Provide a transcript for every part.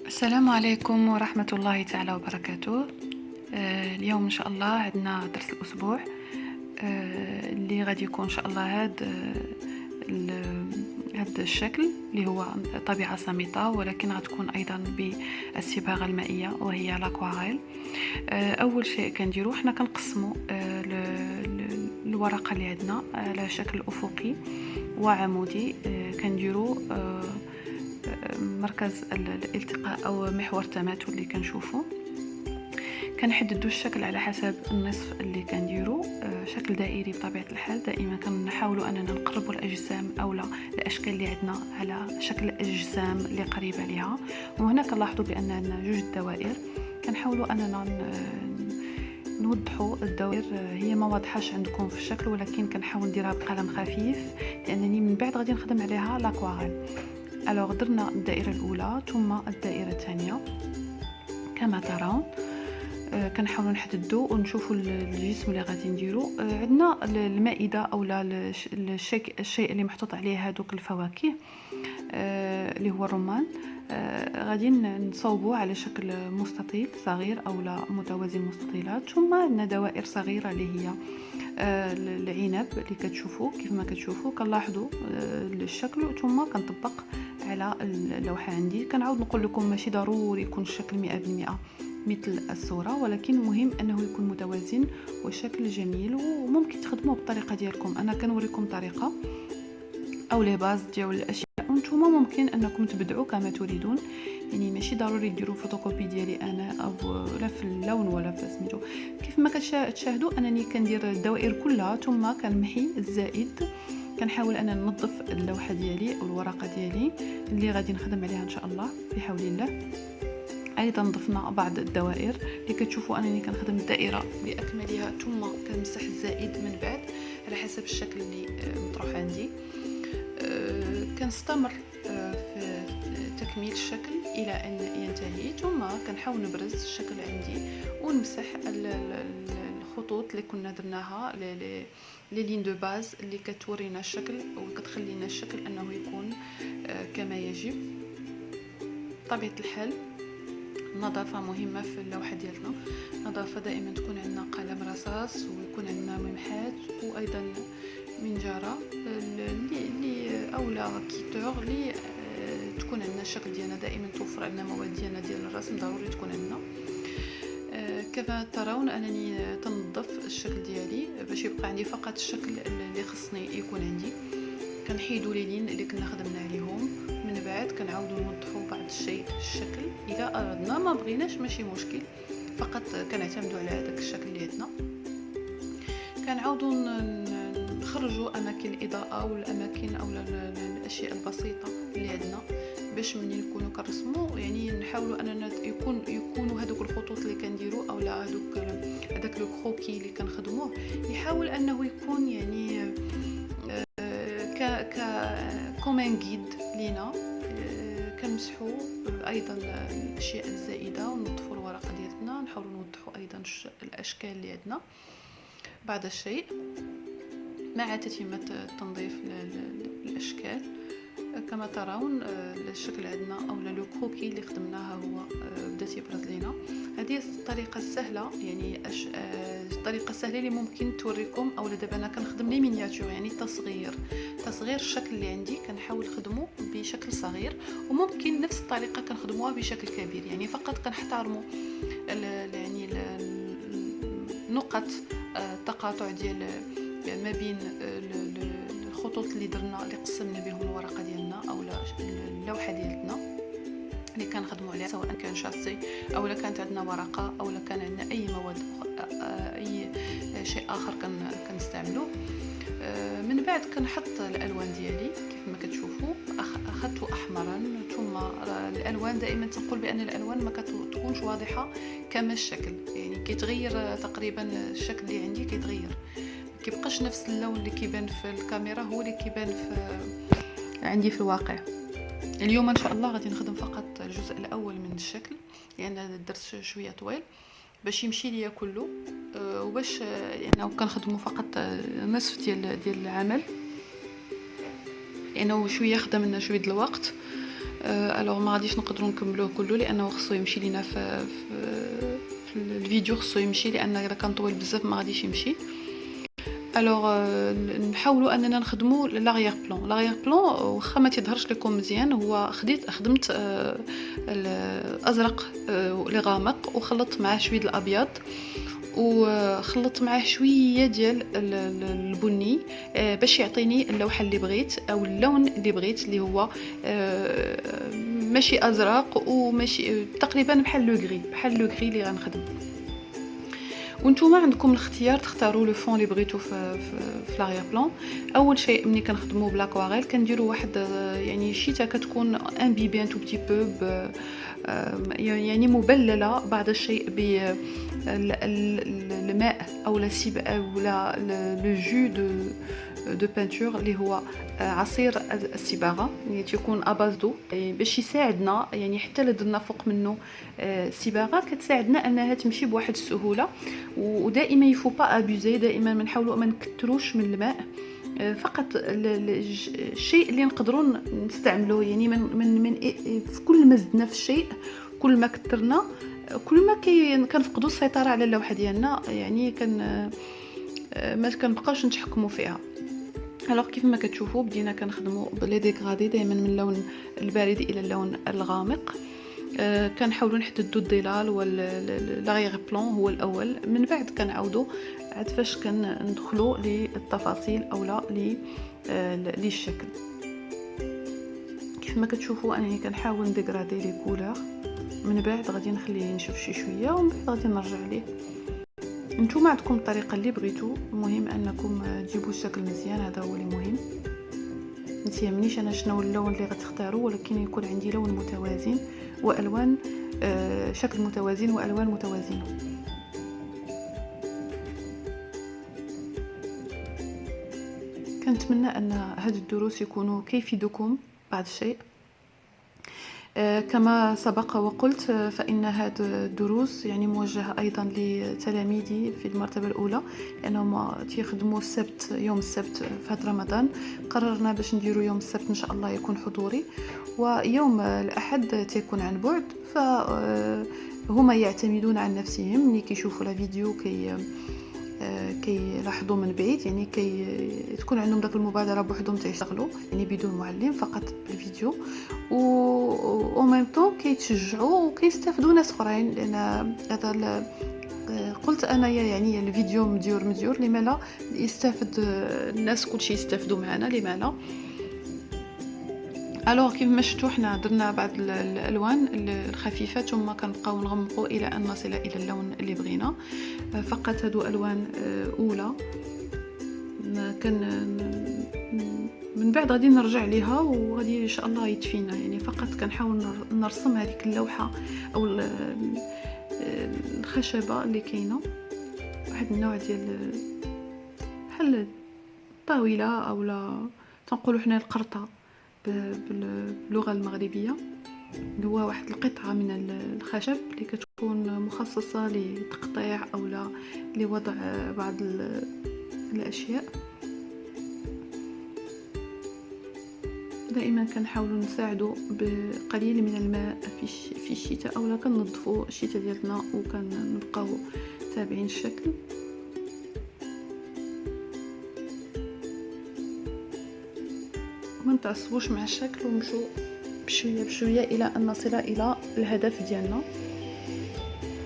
السلام عليكم ورحمة الله تعالى وبركاته. اليوم إن شاء الله عندنا درس الأسبوع اللي غادي يكون إن شاء الله هذا الشكل اللي هو طبيعة صامتة، ولكن غتكون أيضا بالصباغة المائية وهي لاكواريل. أول شيء كنديرو حنا كنقسمو الورقة اللي عندنا على شكل أفقي وعمودي. كنديرو مركز الالتقاء او محور التماثل اللي كنشوفه. كنحددوا الشكل على حسب النصف اللي كنديرو، شكل دائري بطبيعه الحال. دائما كنحاولوا اننا نقربوا الاجسام او الاشكال اللي عندنا على شكل اجسام اللي قريبه لها. وهنا كنلاحظوا بان عندنا جوج دوائر، كنحاولوا اننا نوضحوا الدوائر. هي ما واضحاش عندكم في الشكل، ولكن كنحاول نديرها بقلم خفيف لانني من بعد غادي نخدم عليها لاكواريل. الوغ درنا الدائره الاولى ثم الدائره الثانيه كما ترون. كنحاولوا نحددوا ونشوفوا الجسم اللي غادي نديرو. عندنا المائده او الشيء اللي محطوط عليه هذوك الفواكه اللي هو الرمان. غادي نصوبوه على شكل مستطيل صغير او متوازي مستطيلات. ثم عندنا دوائر صغيره اللي هي العنب اللي كتشوفوا. كيف ما كتشوفوا كنلاحظوا الشكل ثم كنطبق على اللوحه عندي. كنعاود نقول لكم ماشي ضروري يكون الشكل 100% مثل الصوره، ولكن مهم انه يكون متوازن وشكل جميل. وممكن تخدموه بالطريقه ديالكم. انا كنوريكم طريقه او لي باز ديال الاشياء، وانتم ممكن انكم تبدعوا كما تريدون. يعني ماشي ضروري ديروا فوتوكوبي ديالي انا او لا في اللون ولا في سميتو. كيف ما كتشاهدوا انني كندير الدوائر كلها ثم كنمحي الزائد. كنحاول انا ننظف اللوحه ديالي او الورقه ديالي اللي غادي نخدم عليها ان شاء الله بحول الله. ايضا ضفنا بعض الدوائر اللي كتشوفوا انني كنخدم الدائره باكملها ثم كنمسح الزائد من بعد على حسب الشكل اللي مطروح عندي. كنستمر في تكميل الشكل الى ان ينتهي، ثم كنحاول نبرز الشكل عندي ونمسح الخطوط اللي كنا درناها لي لين دو باز اللي كتورينا الشكل وكتخلينا الشكل انه يكون كما يجب. بطبيعه الحال النظافه مهمه في اللوحه ديالنا. النظافه دائما تكون عندنا قلم رصاص ويكون عندنا ممحات وايضا منجاره اللي اولا كيتور اللي تكون عندنا الشكل ديالنا. دائما توفر عندنا مواد ديالنا ديال الرسم ضروري تكون عندنا. كما ترون انني تنظف الشكل ديالي باش يبقى عندي فقط الشكل اللي خصني يكون عندي. كنحيدوا لي لين اللي كنا خدمنا عليهم. من بعد كنعاودوا نوضحوا بعض الشيء الشكل اذا اردنا. ما بغيناش ماشي مشكل، فقط كنعتمدوا على هذاك الشكل اللي عندنا. كنعاودوا نخرجوا اماكن الاضاءه والاماكن او الاشياء البسيطه اللي عندنا باش ملي نكونوا كنرسموا يعني نحاولوا اننا يكونوا هذوك الخطوط اللي كنديروا او لا هذاك لو كروكي اللي كنخدموه يحاول انه يكون يعني كومين جيد لينا. كنمسحوا ايضا الاشياء الزائده وننظفوا الورقه ديالنا. نحاولوا نوضحوا ايضا الاشكال اللي عندنا. بعد الشيء مع تتمه تنظيف الاشكال كما ترون الشكل عندنا او لو كروكي اللي خدمناها هو بدا تيبرز لينا. هذه الطريقه السهله يعني الطريقه السهله اللي ممكن توريكم. او دابا انا كنخدم لي مينياتور يعني تصغير الشكل اللي عندي. كنحاول نخدمه بشكل صغير وممكن نفس الطريقه كنخدموها بشكل كبير. يعني فقط كنحترموا يعني نقط التقاطع ديال ما بين الخطوط اللي درنا اللي قسمنا بهم الورقه ديالنا او اللوحه ديالنا اللي كنخدموا عليها، سواء كان شاسي او لا كانت عندنا ورقه او لا كان عندنا اي مواد اي شيء اخر كنستعملوه. من بعد كنحط الالوان ديالي كيف ما كتشوفوا. اخذت احمرا ثم الالوان دائما تنقول بان الالوان ما كتكونش واضحه كما الشكل. يعني كيتغير تقريبا الشكل اللي عندي كيتغير، كيبقاش نفس اللون اللي كيبان في الكاميرا هو اللي كيبان عندي في الواقع. اليوم ان شاء الله غادي نخدم فقط الجزء الاول من الشكل لان يعني الدرس شويه طويل باش يمشي ليا كله وباش يعني كنخدموا فقط نصف ديال العمل لانه شويه خدمنا شويه الوقت. الوغ ما غاديش نقدروا نكملوه كله لانه خصو يمشي لينا في الفيديو، خصو يمشي لان اذا كان طويل بزاف ما غاديش يمشي. الوغ نحاولوا اننا نخدموا لاغيير بلان. لاغيير بلان واخا ما تظهرش لكم مزيان، هو خدمت الازرق لي غامق وخلطت معاه شويه الابيض وخلطت معاه شويه ديال البني باش يعطيني اللوحه اللي بغيت او اللون اللي بغيت، اللي هو ماشي ازرق وماشي تقريبا بحال لو غري اللي غنخدم. وانتوما عندكم الاختيار تختاروا لو فون اللي بغيتو في لاغيير بلان. اول شيء ملي كنخدموا بلاكواريل كنديروا واحد يعني شيته كتكون امبيبي ان تو بتي بو يعني مبلله بعض الشيء بالماء او لا سيب او لا لو جو دو بانتور اللي هو عصير الصباغه، يعني تكون اباز دو باش يساعدنا، يعني حتى لا درنا فوق منه صباغه كتساعدنا انها تمشي بواحد السهوله. ودائما يفو با ابوزي، دائما ما نحاولوا ما نكثروش من الماء، فقط الشيء اللي نقدروا نستعملوه، يعني من في كل ما زدنا في الشيء كل ما كثرنا كل ما كنفقدوا السيطره على اللوحه ديالنا، يعني ما كنبقاوش نتحكموا فيها. الوغ كيف ما كتشوفوا بدينا كنخدموا بلي ديغرادي دائما من اللون البارد الى اللون الغامق. كنحاولوا نحددوا الظلال واللاغيير بلان هو الاول، من بعد كنعاودوا عاد فاش كندخلوا للتفاصيل اولا للشكل. كيف ما كتشوفوا انني كنحاول نديغرادي لي كولور، من بعد غادي نخليه ينشف شي شويه ومن بعد غادي نرجع ليه. نتوما عندكم الطريقه اللي بغيتو، المهم انكم تجيبوا الشكل مزيان، هذا هو اللي مهم. متيهمنيش انا شنو اللون اللي غتختاروا، ولكن يكون عندي لون متوازن والوان شكل متوازن والوان متوازنه. كنتمنى ان هاد الدروس يكونوا كيفيدكم بعض الشيء. كما سبق وقلت فإن هذه الدروس يعني موجهة أيضا لتلاميذي في المرتبة الأولى، لأنهم تيخدموا السبت، يوم السبت في هذا رمضان. قررنا باش نديروا يوم السبت إن شاء الله يكون حضوري، ويوم الأحد تيكون عن بعد. فهما يعتمدون على نفسهم، ملي كيشوفوا لا فيديو كيلاحظوا من بعيد، يعني تكون عندهم داك المبادره بوحدهم تيشتغلوا، يعني بدون معلم فقط بالفيديو، و ميم طون كيتشجعوا وكيستافدوا ناس اخرين. لان هذا قلت انا يعني الفيديو مديور لما لا يستافد الناس، كلشي يستافدوا معنا لما لا. الوغ كيف ما شفتوا حنا درنا بعض الالوان الخفيفه ثم كنبقاو نغمقوا الى ان نصل الى اللون اللي بغينا. فقط هادو الوان اولى من بعد غادي نرجع ليها وغادي ان شاء الله يتفينا. يعني فقط كنحاول نرسم هذيك اللوحه او الخشبه اللي كاينه، واحد النوع ديال بحال الطاوله اولا تنقولوا حنا القرطه باللغه المغربيه، اللي هو واحد القطعه من الخشب اللي كتكون مخصصه لتقطيع اولا لوضع بعض الاشياء. دائما كنحاولوا نساعدوا بقليل من الماء في الشتاء، اولا كننظفوا الشتاء ديالنا وكنبقاو تابعين الشكل. ما نتعصبوش مع الشكل ونمشوا بشويه الى ان نصل الى الهدف ديالنا.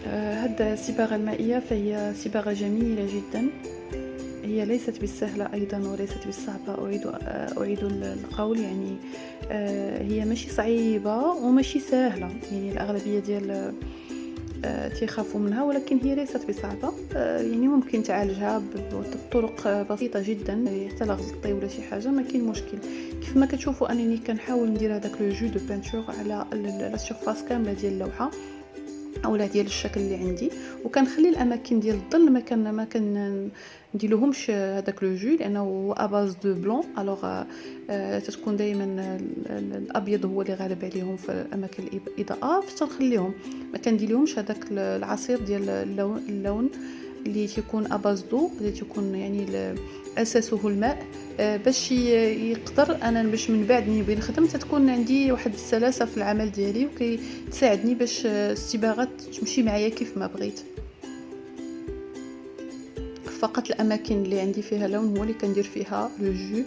هاد الصباغه المائيه فهي صباغه جميله جدا، هي ليست بالسهله ايضا وليست بالصعبه، اعيد القول، يعني هي ماشي صعيبه وماشي سهله، يعني الاغلبيه ديال تيخافوا منها، ولكن هي ليست بصعبه. يعني ممكن تعالجها بطرق بسيطه جدا، حتى لا غلطتي ولا شي حاجه ما كاين مشكل. كيف ما كتشوفوا انني كنحاول ندير هذاك لو جو دو بانتور على لا سيرفاس كامله ديال اللوحه اولا ديال الشكل اللي عندي، وكنخلي الاماكن ديال الظل ما كان نديرلهمش هذاك لو جو، لانه هو اباز دو بلون. الوغ تتكون دائما الابيض هو اللي غالب عليهم في اماكن الاضاءه، فتنخليهم ما كنديرلهمش هذاك العصير ديال اللون اللي تيكون ابازدو، اللي تيكون يعني اساسه الماء، باش يقدر انا باش من بعد نبغي نخدم تتكون عندي واحد السلاسه في العمل ديالي، وكيتساعدني باش الصباغه تمشي معايا كيف ما بغيت. فقط الاماكن اللي عندي فيها لون هو اللي كندير فيها لو جو،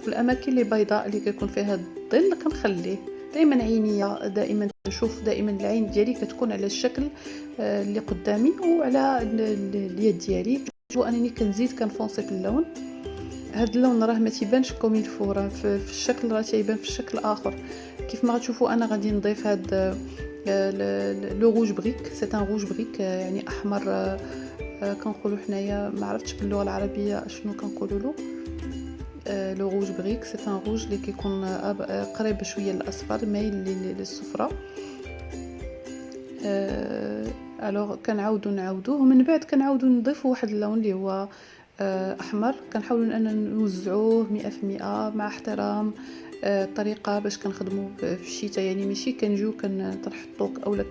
والاماكن اللي بيضاء اللي كيكون فيها الظل كنخليه. دائما عينيا دائما نشوف دائما العين ديالي كتكون على الشكل اللي قدامي وعلى اليد ديالي، وانني كنزيد كنفونسي في اللون. هاد اللون راه ما تيبانش كوم الفو، راه في الشكل راه تيبان في الشكل اخر. كيف ما غتشوفوا انا غادي نضيف هاد لو روج بريك، سي ان روج بريك يعني احمر، كنقولوا حنايا ما عرفتش باللغه العربيه شنو كنقولوا له. لو روج بريك سي ان روج اللي كيكون قريب شويه للاصفر مايل للصفراء. الوغ نعاودوه ومن بعد كنعاودو نضيفوا واحد اللون اللي هو احمر. كنحاولوا اننا نوزعوه 100% مع احترام الطريقه باش كنخدموا في الشتاء، يعني ماشي كنجيو كنحطوه اولا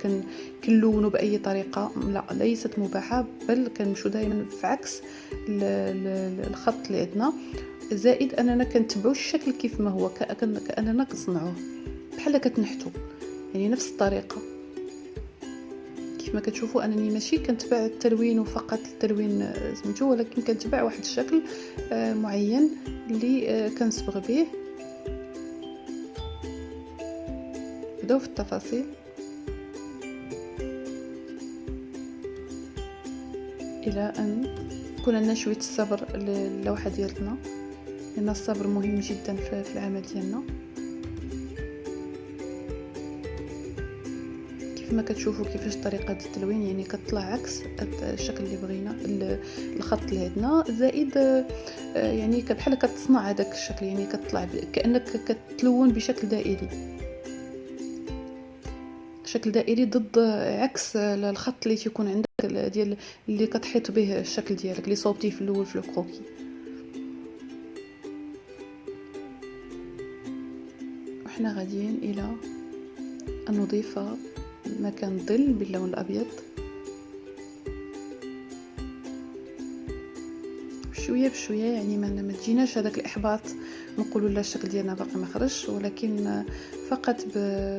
كنلونوا باي طريقه، لا ليست مباحه، بل كنمشوا دائما في عكس الخط اللي عندنا. زائد اننا كنتبعوا الشكل كيف ما هو، كاننا كنصنعوه بحال كتنحتو، يعني نفس الطريقه. كيف ما كتشوفوا انني ماشي كنتبع التلوين وفقط التلوين سميتو، ولكن كنتبع واحد الشكل معين اللي كنصبغ به. نبداو في التفاصيل الى ان يكون عندنا شويه الصبر للوحه ديالنا، لان الصبر مهم جدا في العمل ديالنا. كما كتشوفوا كيفاش طريقه التلوين يعني كتطلع عكس الشكل اللي بغينا، الخط اللي عندنا. زائد يعني بحال كتصنع هذاك الشكل، يعني كتطلع كانك كتلون بشكل دائري، شكل دائري ضد عكس الخط اللي تيكون عندك ديال اللي كتحيط به الشكل ديالك اللي صوبتيه في الاول في الكروكي. وحنا غاديين الى ان نضيف مكان الظل باللون الابيض شويه بشويه، يعني ما تجيناش هذاك الاحباط نقولوا لا الشكل ديالنا باقي ما خرجش، ولكن فقط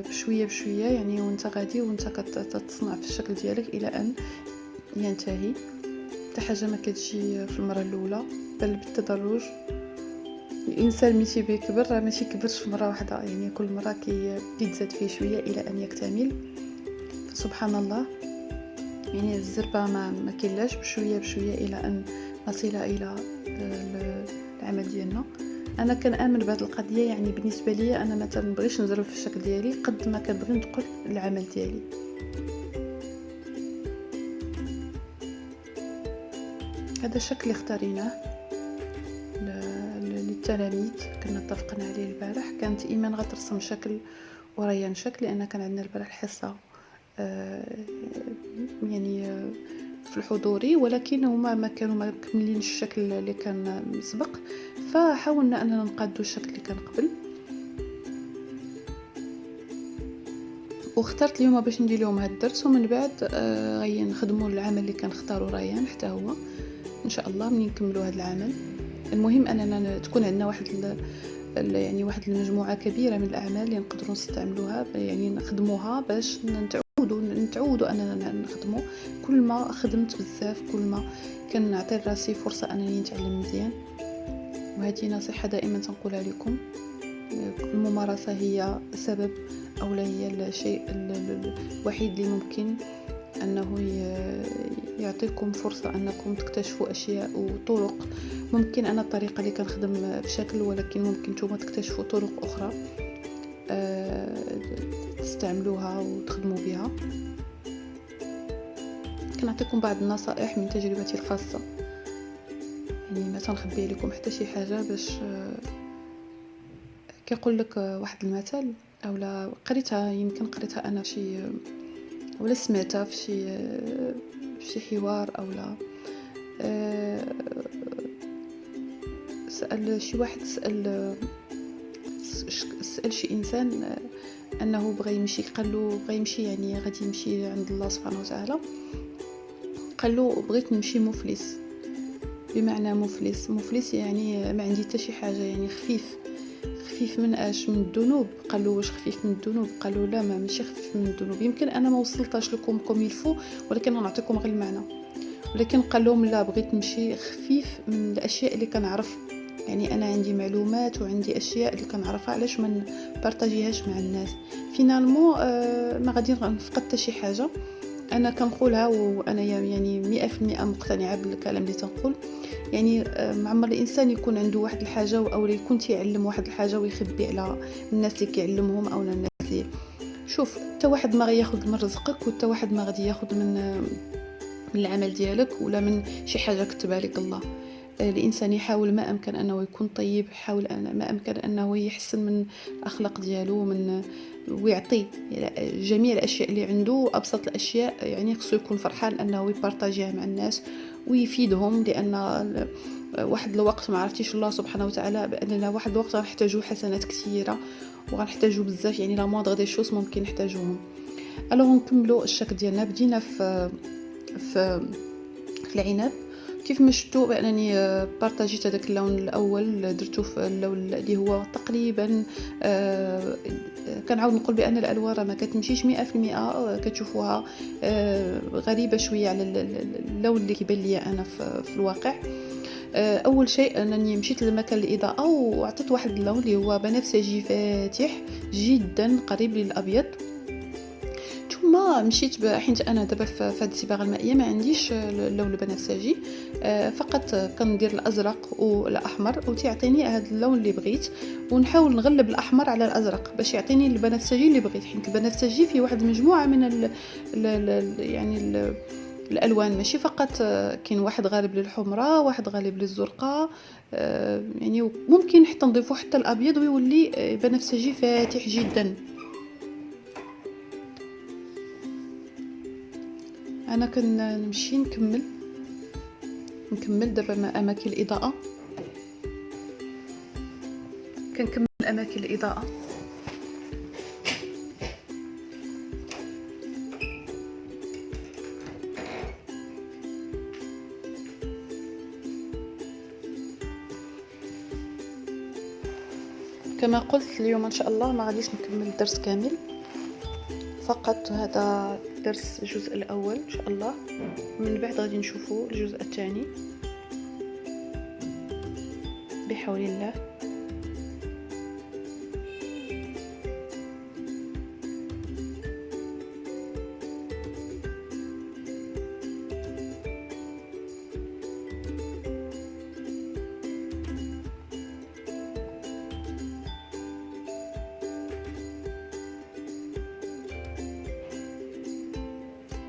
بشويه بشويه يعني، وانت غادي وانت كتصنع في الشكل ديالك الى ان ينتهي. حتى حاجه ما كتجي في المره الاولى، بل بالتدرج. الانسان ماشي بيكبر راه ماشي كبرش في مره واحده، يعني كل مره كيتزاد فيه شويه الى ان يكتمل. سبحان الله، يعني الزربه ما كاينلاش، بشويه بشويه الى ان نصل الى العمل ديالنا. انا كنامن بهذه القضيه، يعني بالنسبه لي انا ما تنبغيش نزرب في الشكل ديالي قد ما كنبغي ندخل العمل ديالي. هذا الشكل اللي اختاريناه للتلاميذ كنا اتفقنا عليه البارح. كانت ايمان غترسم شكل وريان شكل، لان كان عندنا البارح حصه يعني في الحضوري، ولكن هما ما كانوا مكملين الشكل اللي كان مسبق، فحاولنا اننا نقادوا الشكل اللي كان قبل. واخترت اليوم باش ندير لهم هذا الدرس، ومن بعد غادي نخدموا العمل اللي كنختاروا ريان حتى هو ان شاء الله من نكملوا هذا العمل. المهم اننا تكون عندنا يعني واحد المجموعه كبيره من الاعمال اللي نقدروا نستعملوها، يعني نخدموها باش نتعودوا اننا نخدموا. كل ما خدمت بزاف كل ما كنعطي راسي فرصه انني نتعلم مزيان. وهذه نصيحه دائما تنقولها لكم، الممارسه هي سبب او هي الشيء الوحيد اللي ممكن انه يعطيكم فرصه انكم تكتشفوا اشياء وطرق. ممكن انا الطريقه اللي كنخدم بشكل، ولكن ممكن نتوما تكتشفوا طرق اخرى تستعملوها وتخدموا بها. كنعطيكم بعض النصائح من تجربتي الخاصه، يعني ما تنخبي لكم حتى شي حاجه، باش كيقول لك واحد المثل اولا قريتها، يمكن قريتها انا شي ولا سمعتها في شي حوار، اولا سأل شي واحد سأل شي انسان انه بغى يمشي، قال له بغى يمشي يعني غادي يمشي عند الله سبحانه وتعالى، قال له بغيت نمشي مفلس. بمعنى مفلس يعني ما عندي حتى شي حاجه، يعني خفيف من اش، من الذنوب. قال له واش خفيف من الذنوب؟ قال له لا، ما ماشي خفيف من الذنوب، يمكن انا ما وصلتش لكم كوم يلفو، ولكن غنعطيكم غير المعنى. ولكن قال لهم لا، بغيت نمشي خفيف من الاشياء اللي كنعرف، يعني انا عندي معلومات وعندي اشياء اللي كنعرفها، علاش ما نبارطاجيهاش مع الناس؟ فينالمون ما غادي نفقد حتى شي حاجه. انا كنقولها وانا يعني 100% مقتنعه بالكلام اللي تنقول. يعني معمر الانسان يكون عنده واحد الحاجه او يكون تيعلم واحد الحاجه ويخبي على الناس اللي كيعلمهم او الناس اللي، شوف، حتى واحد ما غياخذ من رزقك، وحتى واحد ما غادي ياخذ من العمل ديالك ولا من شي حاجه كتبها لك الله. الانسان يحاول ما امكن انه يكون طيب، يحاول ما امكن انه يحسن من الاخلاق ديالو، من ويعطي جميع الاشياء اللي عنده، ابسط الاشياء. يعني خصو يكون فرحان انه يبارطاجيها مع الناس ويفيدهم، لان واحد الوقت ما عرفتيش الله سبحانه وتعالى باننا واحد الوقت غنحتاجوا حسنات كثيره وغنحتاجوا بزاف، يعني لا مواد غادي شوس ممكن نحتاجوهم. الوغ نكملوا الشك ديالنا. بدينا في العنب. كيف ما شفتوا بانني بارطاجيت هذاك اللون الاول، درته في اللون اللي هو تقريبا كنعاود نقول بان الالوان ما كتمشيش 100%، كتشوفوها غريبه شويه على اللون اللي كيبان لي انا في الواقع. اول شيء انني مشيت لمكان الاضاءه وعطيت واحد اللون اللي هو بنفسجي فاتح جدا قريب للابيض. ثم مشيت حيت انا دابا في هذه الصباغه المائيه ما عنديش اللون البنفسجي، فقط كندير الازرق والاحمر وتعطيني هذا اللون اللي بغيت، ونحاول نغلب الاحمر على الازرق باش يعطيني البنفسجي اللي بغيت. حيت البنفسجي فيه واحد المجموعه من الالوان، ماشي فقط كاين واحد غالب للحمراء، واحد غالب للزرقاء، يعني ممكن حتى نضيفو حتى الابيض ويولي بنفسجي فاتح جدا. انا كنمشي نكمل دابا اماكن الاضاءه، كنكمل اماكن الاضاءه. كما قلت اليوم ان شاء الله ما غاديش نكمل الدرس كامل، فقط هذا درس الجزء الاول ان شاء الله. من بعد غادي نشوفوا الجزء الثاني بحول الله.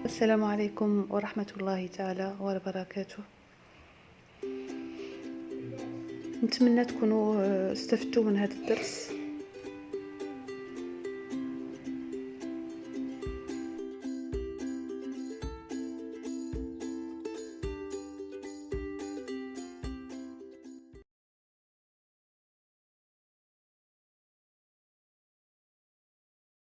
السلام عليكم ورحمة الله تعالى وبركاته. نتمنى تكونوا استفدتوا من هذا الدرس.